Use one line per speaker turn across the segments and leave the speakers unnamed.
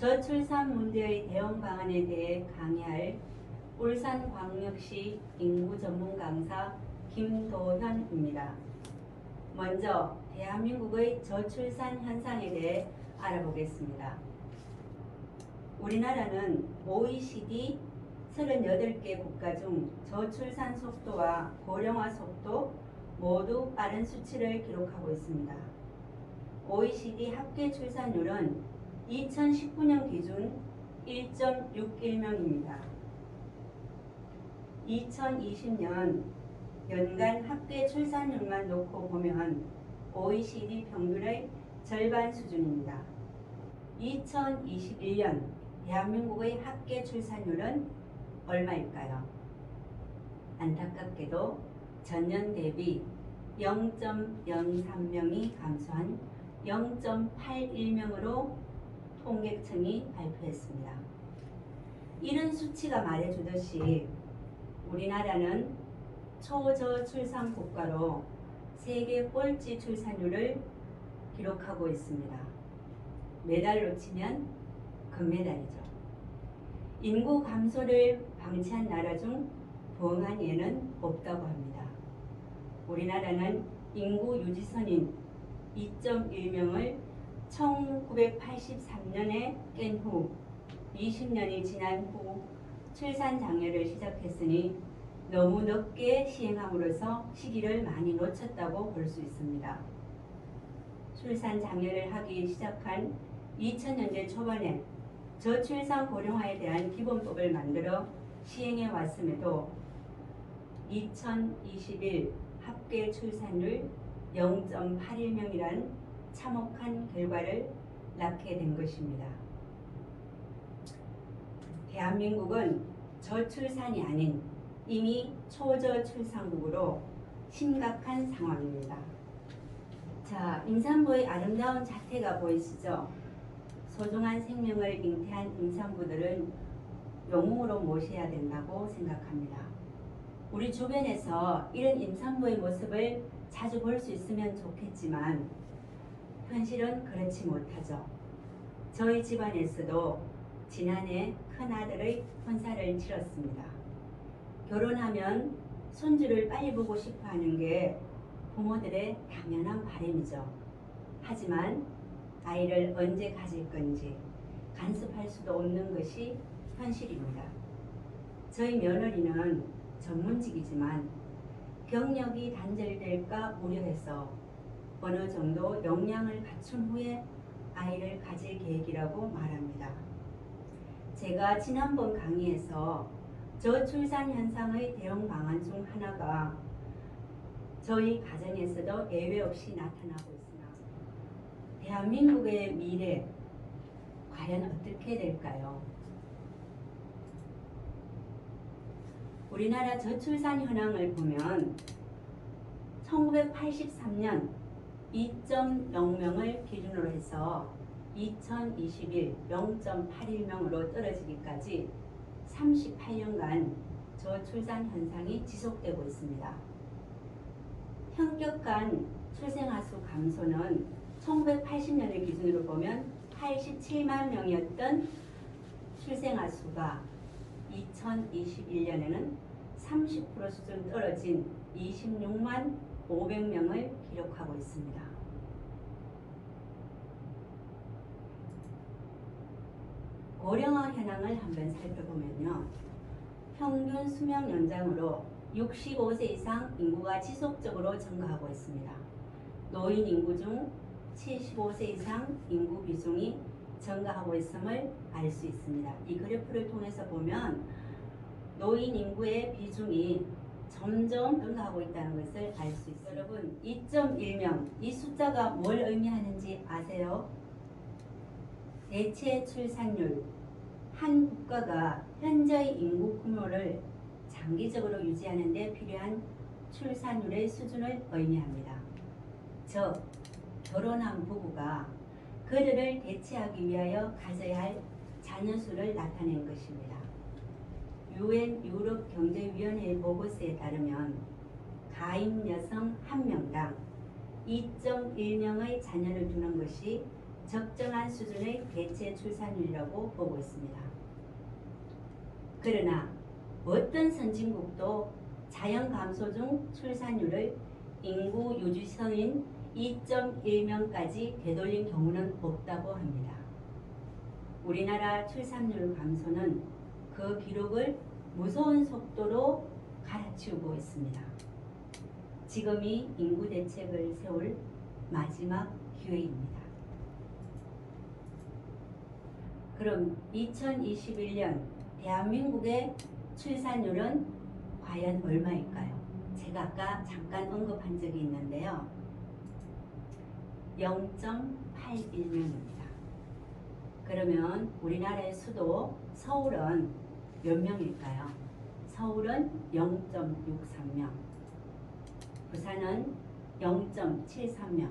저출산 문제의 대응 방안에 대해 강의할 울산광역시 인구 전문 강사 김도현입니다. 먼저 대한민국의 저출산 현상에 대해 알아보겠습니다. 우리나라는 OECD 38개 국가 중 저출산 속도와 고령화 속도 모두 빠른 수치를 기록하고 있습니다. OECD 합계 출산율은 2019년 기준 1.61명입니다. 2020년 연간 합계 출산율만 놓고 보면 OECD 평균의 절반 수준입니다. 2021년 대한민국의 합계 출산율은 얼마일까요? 안타깝게도 전년 대비 0.03명이 감소한 0.81명으로 통계청이 발표했습니다. 이런 수치가 말해주듯이 우리나라는 초저출산 국가로 세계 꼴찌 출산율을 기록하고 있습니다. 메달로 치면 금메달이죠. 인구 감소를 방치한 나라 중 부흥한 예는 없다고 합니다. 우리나라는 인구 유지선인 2.1명을 1983년에 깬 후 20년이 지난 후 출산 장려를 시작했으니 너무 늦게 시행함으로써 시기를 많이 놓쳤다고 볼 수 있습니다. 출산 장려를 하기 시작한 2000년대 초반에 저출산 고령화에 대한 기본법을 만들어 시행해 왔음에도 2021 합계 출산율 0.81명이란 참혹한 결과를 낳게 된 것입니다. 대한민국은 저출산이 아닌 이미 초저출산국으로 심각한 상황입니다. 자, 임산부의 아름다운 자태가 보이시죠? 소중한 생명을 잉태한 임산부들은 영웅으로 모셔야 된다고 생각합니다. 우리 주변에서 이런 임산부의 모습을 자주 볼 수 있으면 좋겠지만 현실은 그렇지 못하죠. 저희 집안에서도 지난해 큰아들의婚사를 치렀습니다. 결혼하면 손주를 빨리 보고 싶어 하는 게 부모들의 당연한 바람이죠. 하지만 아이를 언제 가질 건지 간섭할 수도 없는 것이 현실입니다. 저희 며느리는 전문직이지만 경력이 단절될까 우려해서 어느 정도 역량을 갖춘 후에 아이를 가질 계획이라고 말합니다. 제가 지난번 강의에서 저출산 현상의 대응 방안 중 하나가 저희 가정에서도 예외 없이 나타나고 있으나 대한민국의 미래 과연 어떻게 될까요? 우리나라 저출산 현황을 보면 1983년 2.0명을 기준으로 해서 2021 0.81명으로 떨어지기까지 38년간 저출산 현상이 지속되고 있습니다. 현격한 출생아 수 감소는 1980년을 기준으로 보면 87만 명이었던 출생아 수가 2021년에는 30% 수준 떨어진 26만 500명을 기록하고 있습니다. 고령화 현황을 한번 살펴보면요. 평균 수명 연장으로 65세 이상 인구가 지속적으로 증가하고 있습니다. 노인 인구 중 75세 이상 인구 비중이 증가하고 있음을 알 수 있습니다. 이 그래프를 통해서 보면 노인 인구의 비중이 점점 증가하고 있다는 것을 알 수 있습니다. 여러분 2.1명 이 숫자가 뭘 의미하는지 아세요? 대체 출산율, 한 국가가 현재의 인구 규모를 장기적으로 유지하는 데 필요한 출산율의 수준을 의미합니다. 즉, 결혼한 부부가 그들을 대체하기 위하여 가져야 할 자녀 수를 나타낸 것입니다. UN 유럽경제위원회의 보고서에 따르면 가임 여성 1명당 2.1명의 자녀를 두는 것이 적정한 수준의 대체 출산율이라고 보고 있습니다. 그러나 어떤 선진국도 자연 감소 중 출산율을 인구 유지선인 2.1명까지 되돌린 경우는 없다고 합니다. 우리나라 출산율 감소는 그 기록을 무서운 속도로 갈아치우고 있습니다. 지금이 인구 대책을 세울 마지막 기회입니다. 그럼 2021년 대한민국의 출산율은 과연 얼마일까요? 제가 아까 잠깐 언급한 적이 있는데요. 0.81명입니다. 그러면 우리나라의 수도 서울은 몇 명일까요? 서울은 0.63명, 부산은 0.73명,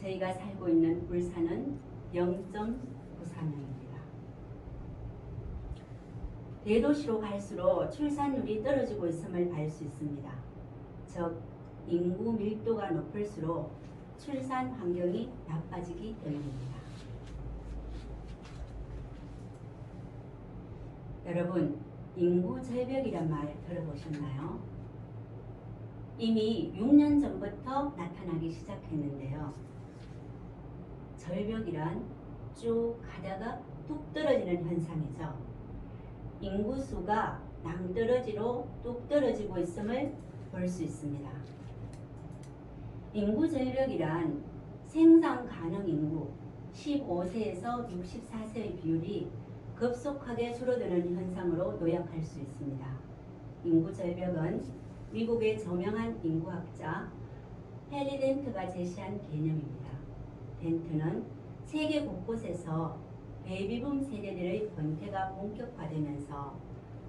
저희가 살고 있는 울산은 0.94명입니다. 대도시로 갈수록 출산율이 떨어지고 있음을 알 수 있습니다. 즉, 인구 밀도가 높을수록 출산 환경이 나빠지기 때문입니다. 여러분, 인구 절벽이란 말 들어보셨나요? 이미 6년 전부터 나타나기 시작했는데요. 절벽이란 쭉 가다가 뚝 떨어지는 현상이죠. 인구수가 낭떠러지로 뚝 떨어지고 있음을 볼 수 있습니다. 인구 절벽이란 생산 가능 인구 15세에서 64세의 비율이 급속하게 줄어드는 현상으로 요약할 수 있습니다. 인구 절벽은 미국의 저명한 인구학자 헨리 덴트가 제시한 개념입니다. 덴트는 세계 곳곳에서 베이비붐 세대들의 은퇴가 본격화되면서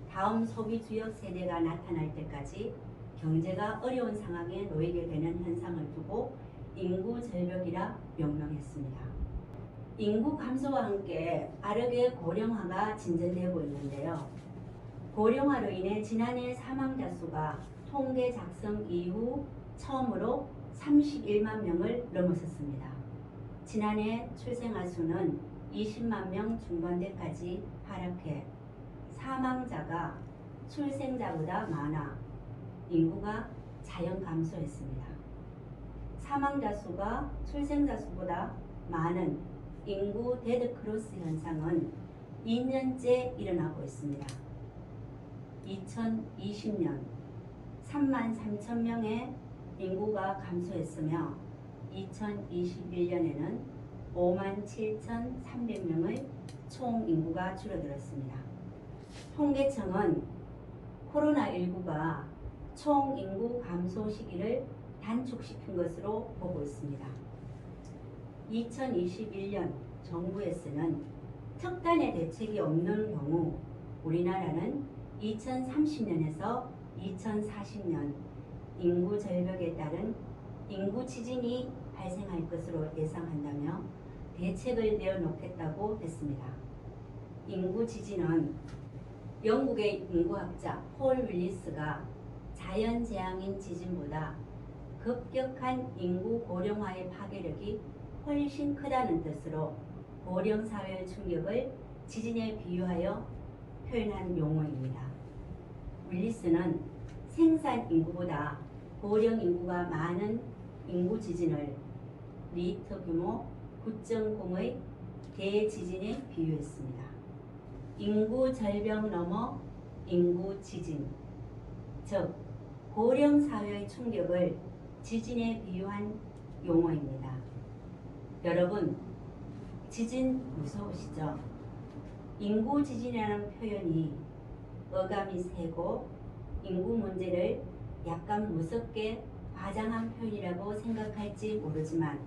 다음 소비주역 세대가 나타날 때까지 경제가 어려운 상황에 놓이게 되는 현상을 두고 인구 절벽이라 명명했습니다. 인구 감소와 함께 빠르게 고령화가 진전되고 있는데요. 고령화로 인해 지난해 사망자 수가 통계 작성 이후 처음으로 31만 명을 넘어섰습니다. 지난해 출생아 수는 20만 명 중반대까지 하락해 사망자가 출생자보다 많아 인구가 자연 감소했습니다. 사망자 수가 출생자 수보다 많은 인구 데드크로스 현상은 2년째 일어나고 있습니다. 2020년 3만 3천 명의 인구가 감소했으며 2021년에는 5만 7,300명의 총 인구가 줄어들었습니다. 통계청은 코로나19가 총 인구 감소 시기를 단축시킨 것으로 보고 있습니다. 2021년 정부에서는 특단의 대책이 없는 경우 우리나라는 2030년에서 2040년 인구 절벽에 따른 인구 지진이 발생할 것으로 예상한다며 대책을 내어놓겠다고 했습니다. 인구 지진은 영국의 인구학자 폴 윌리스가 자연재앙인 지진보다 급격한 인구 고령화의 파괴력이 훨씬 크다는 뜻으로 고령사회 충격을 지진에 비유하여 표현한 용어입니다. 윌리스는 생산 인구보다 고령 인구가 많은 인구 지진을 리히터 규모 9.0의 대지진에 비유했습니다. 인구 절벽 넘어 인구 지진, 즉 고령 사회의 충격을 지진에 비유한 용어입니다. 여러분, 지진 무서우시죠? 인구 지진이라는 표현이 어감이 세고 인구 문제를 약간 무섭게 과장한 표현이라고 생각할지 모르지만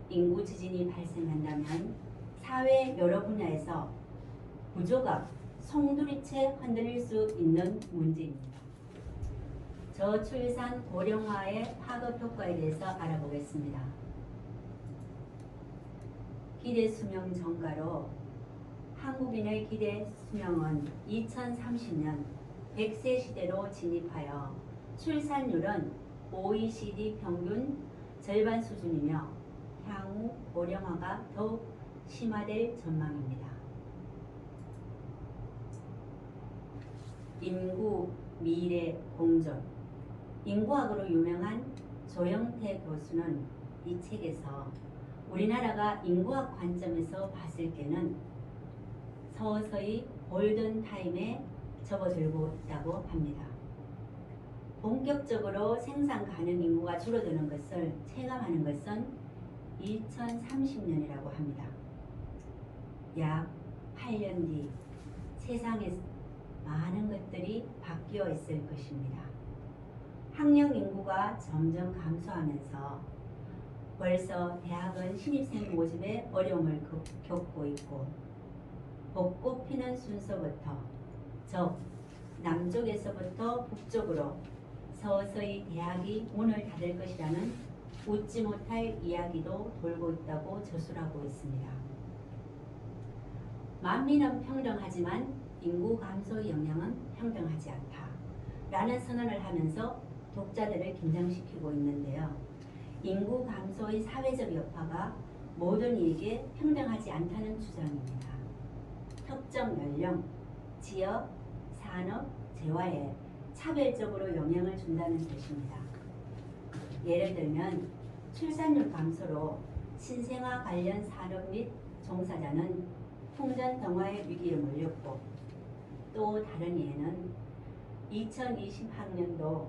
인구 지진이 발생한다면 사회 여러 분야에서 구조가 송두리째 흔들릴 수 있는 문제입니다. 저출산 고령화의 파급 효과에 대해서 알아보겠습니다. 기대 수명 증가로 한국인의 기대 수명은 2030년 100세 시대로 진입하여 출산율은 OECD 평균 절반 수준이며 향후 고령화가 더욱 심화될 전망입니다. 인구, 미래, 공존. 인구학으로 유명한 조영태 교수는 이 책에서 우리나라가 인구학 관점에서 봤을 때는 서서히 골든타임에 접어들고 있다고 합니다. 본격적으로 생산 가능 인구가 줄어드는 것을 체감하는 것은 2030년이라고 합니다. 약 8년 뒤 세상에 많은 것들이 바뀌어 있을 것입니다. 학령 인구가 점점 감소하면서 벌써 대학은 신입생 모집에 어려움을 겪고 있고 벚꽃 피는 순서부터 즉 남쪽에서부터 북쪽으로 서서히 대학이 문을 닫을 것이라는 웃지 못할 이야기도 돌고 있다고 저술하고 있습니다. 만민은 평등하지만 인구 감소의 영향은 평등하지 않다 라는 선언을 하면서 독자들을 긴장시키고 있는데요. 인구 감소의 사회적 여파가 모든 이에게 평등하지 않다는 주장입니다. 특정 연령, 지역, 산업, 재화에 차별적으로 영향을 준다는 뜻입니다. 예를 들면 출산율 감소로 신생아 관련 산업 및 종사자는 풍전등화의 위기에 몰렸고 또 다른 예는 2020학년도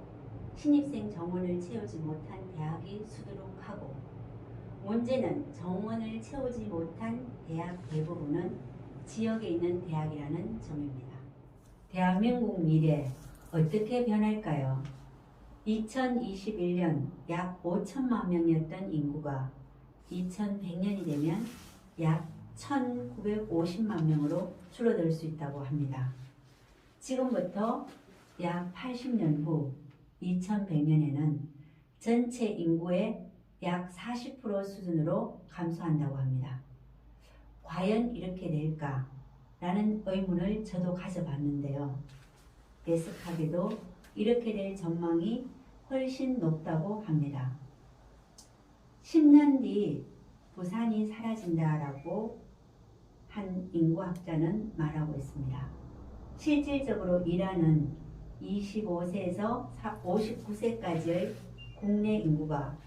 신입생 정원을 채우지 못한 대학이 수두룩하고 문제는 정원을 채우지 못한 대학 대부분은 지역에 있는 대학이라는 점입니다. 대한민국 미래 어떻게 변할까요? 2021년 약 5천만 명이었던 인구가 2100년이 되면 약 1950만 명으로 줄어들 수 있다고 합니다. 지금부터 약 80년 후 2100년에는 전체 인구의 약 40% 수준으로 감소한다고 합니다. 과연 이렇게 될까? 라는 의문을 저도 가져봤는데요. 예측하기도 이렇게 될 전망이 훨씬 높다고 합니다. 10년 뒤 부산이 사라진다라고 한 인구학자는 말하고 있습니다. 실질적으로 일하는 25세에서 59세까지의 국내 인구가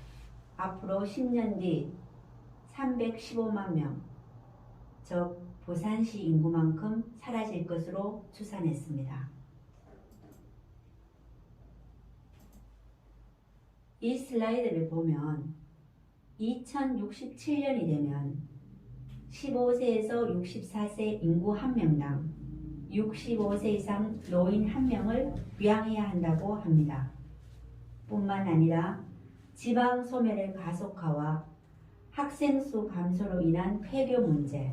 앞으로 10년 뒤 315만 명, 즉 부산시 인구만큼 사라질 것으로 추산했습니다. 이 슬라이드를 보면 2067년이 되면 15세에서 64세 인구 1명당 65세 이상 노인 1명을 부양해야 한다고 합니다. 뿐만 아니라 지방 소멸의 가속화와 학생 수 감소로 인한 폐교 문제,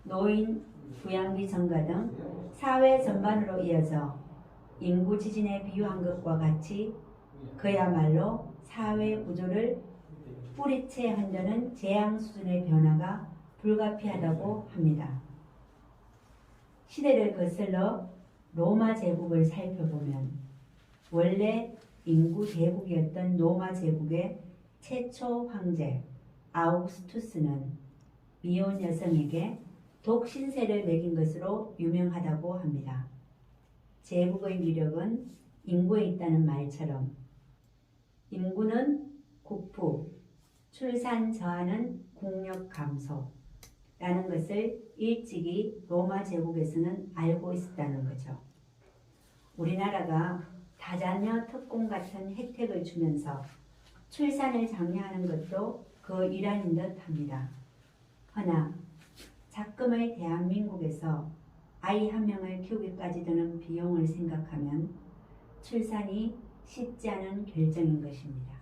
노인 부양비 증가 등 사회 전반으로 이어져 인구 지진에 비유한 것과 같이 그야말로 사회 구조를 뿌리채 흔드는 재앙 수준의 변화가 불가피하다고 합니다. 시대를 거슬러 로마 제국을 살펴보면 원래 인구 대국이었던 로마 제국의 최초 황제 아우구스투스는 미혼 여성에게 독신세를 매긴 것으로 유명하다고 합니다. 제국의 위력은 인구에 있다는 말처럼 인구는 국부, 출산 저하는 국력 감소 라는 것을 일찍이 로마 제국에서는 알고 있었다는 거죠. 우리나라가 다자녀 특권 같은 혜택을 주면서 출산을 장려하는 것도 그 일환인 듯 합니다. 허나 작금의 대한민국에서 아이 한 명을 키우기까지 드는 비용을 생각하면 출산이 쉽지 않은 결정인 것입니다.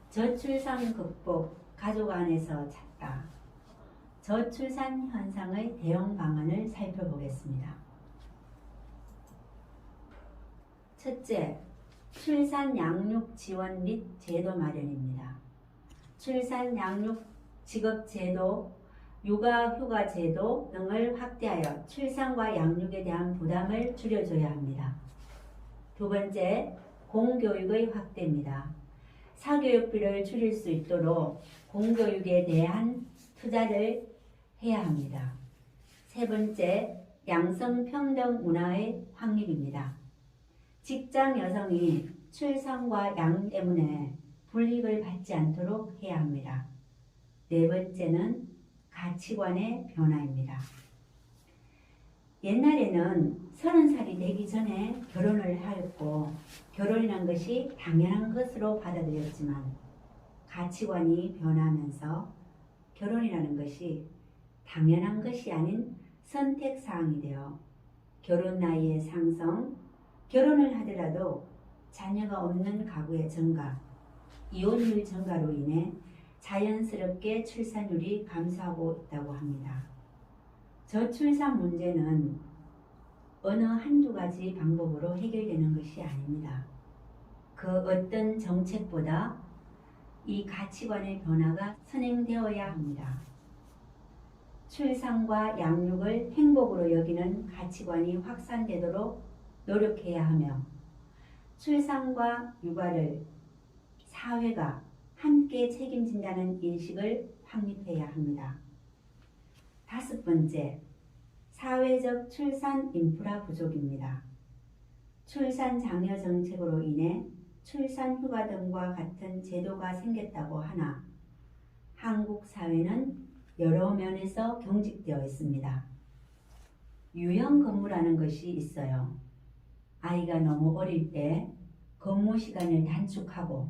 저출산 극복, 가족 안에서 찾다. 저출산 현상의 대응 방안을 살펴보겠습니다. 첫째, 출산 양육 지원 및 제도 마련입니다. 출산 양육 직업 제도, 육아 휴가 제도 등을 확대하여 출산과 양육에 대한 부담을 줄여줘야 합니다. 두 번째, 공교육의 확대입니다. 사교육비를 줄일 수 있도록 공교육에 대한 투자를 해야 합니다. 세 번째, 양성평등 문화의 확립입니다. 직장 여성이 출산과 양 때문에 불이익을 받지 않도록 해야 합니다. 네 번째는 가치관의 변화입니다. 옛날에는 30살이 되기 전에 결혼을 하였고 결혼이란 것이 당연한 것으로 받아들였지만 가치관이 변하면서 결혼이라는 것이 당연한 것이 아닌 선택사항이 되어 결혼 나이의 상승, 결혼을 하더라도 자녀가 없는 가구의 증가, 이혼율 증가로 인해 자연스럽게 출산율이 감소하고 있다고 합니다. 저출산 문제는 어느 한두 가지 방법으로 해결되는 것이 아닙니다. 그 어떤 정책보다 이 가치관의 변화가 선행되어야 합니다. 출산과 양육을 행복으로 여기는 가치관이 확산되도록 노력해야 하며 출산과 육아를 사회가 함께 책임진다는 인식을 확립해야 합니다. 다섯 번째, 사회적 출산 인프라 부족입니다. 출산 장려 정책으로 인해 출산 휴가 등과 같은 제도가 생겼다고 하나 한국 사회는 여러 면에서 경직되어 있습니다. 유형 근무라는 것이 있어요. 아이가 너무 어릴 때 근무 시간을 단축하고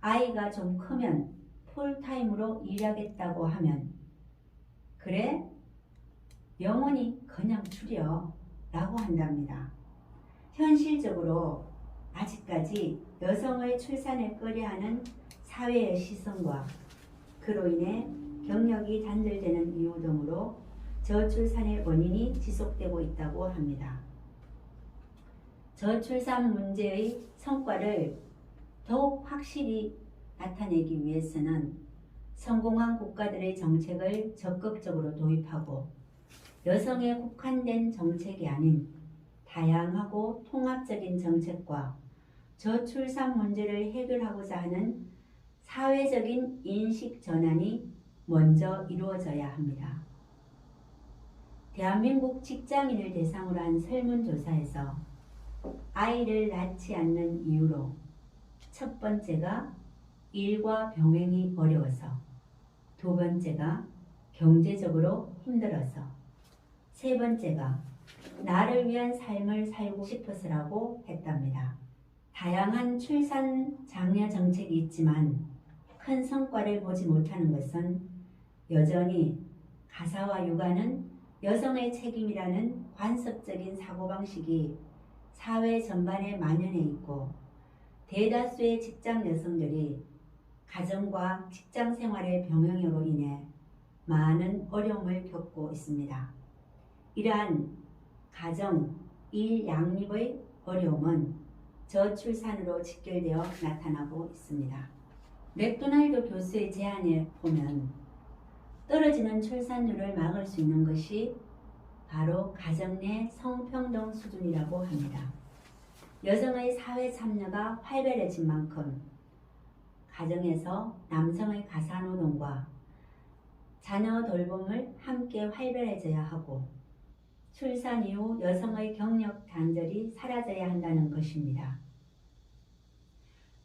아이가 좀 크면 풀타임으로 일하겠다고 하면 그래? 영원히 그냥 줄여 라고 한답니다. 현실적으로 아직까지 여성의 출산을 꺼려하는 사회의 시선과 그로 인해 경력이 단절되는 이유 등으로 저출산의 원인이 지속되고 있다고 합니다. 저출산 문제의 성과를 더욱 확실히 나타내기 위해서는 성공한 국가들의 정책을 적극적으로 도입하고 여성에 국한된 정책이 아닌 다양하고 통합적인 정책과 저출산 문제를 해결하고자 하는 사회적인 인식 전환이 먼저 이루어져야 합니다. 대한민국 직장인을 대상으로 한 설문조사에서 아이를 낳지 않는 이유로 첫 번째가 일과 병행이 어려워서, 두 번째가 경제적으로 힘들어서, 세 번째가 나를 위한 삶을 살고 싶어서라고 했답니다. 다양한 출산 장려 정책이 있지만 큰 성과를 보지 못하는 것은 여전히 가사와 육아는 여성의 책임이라는 관습적인 사고방식이 사회 전반에 만연해 있고 대다수의 직장 여성들이 가정과 직장 생활의 병행으로 인해 많은 어려움을 겪고 있습니다. 이러한 가정, 일 양립의 어려움은 저출산으로 직결되어 나타나고 있습니다. 맥도날드 교수의 제안에 보면 떨어지는 출산율을 막을 수 있는 것이 바로 가정 내 성평등 수준이라고 합니다. 여성의 사회 참여가 활발해진 만큼 가정에서 남성의 가사노동과 자녀 돌봄을 함께 활발해져야 하고 출산 이후 여성의 경력 단절이 사라져야 한다는 것입니다.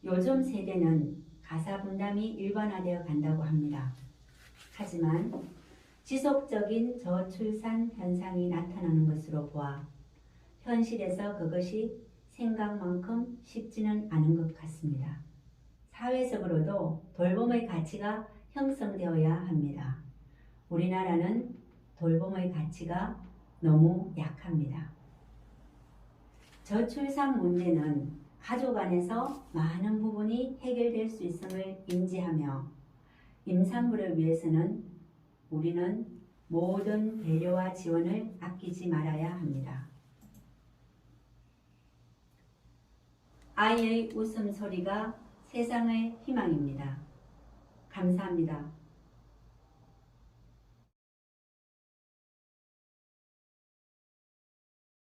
요즘 세대는 가사 분담이 일반화되어 간다고 합니다. 하지만 지속적인 저출산 현상이 나타나는 것으로 보아 현실에서 그것이 생각만큼 쉽지는 않은 것 같습니다. 사회적으로도 돌봄의 가치가 형성되어야 합니다. 우리나라는 돌봄의 가치가 너무 약합니다. 저출산 문제는 가족 안에서 많은 부분이 해결될 수 있음을 인지하며 임산부를 위해서는 우리는 모든 배려와 지원을 아끼지 말아야 합니다. 아이의 웃음소리가 세상의 희망입니다. 감사합니다.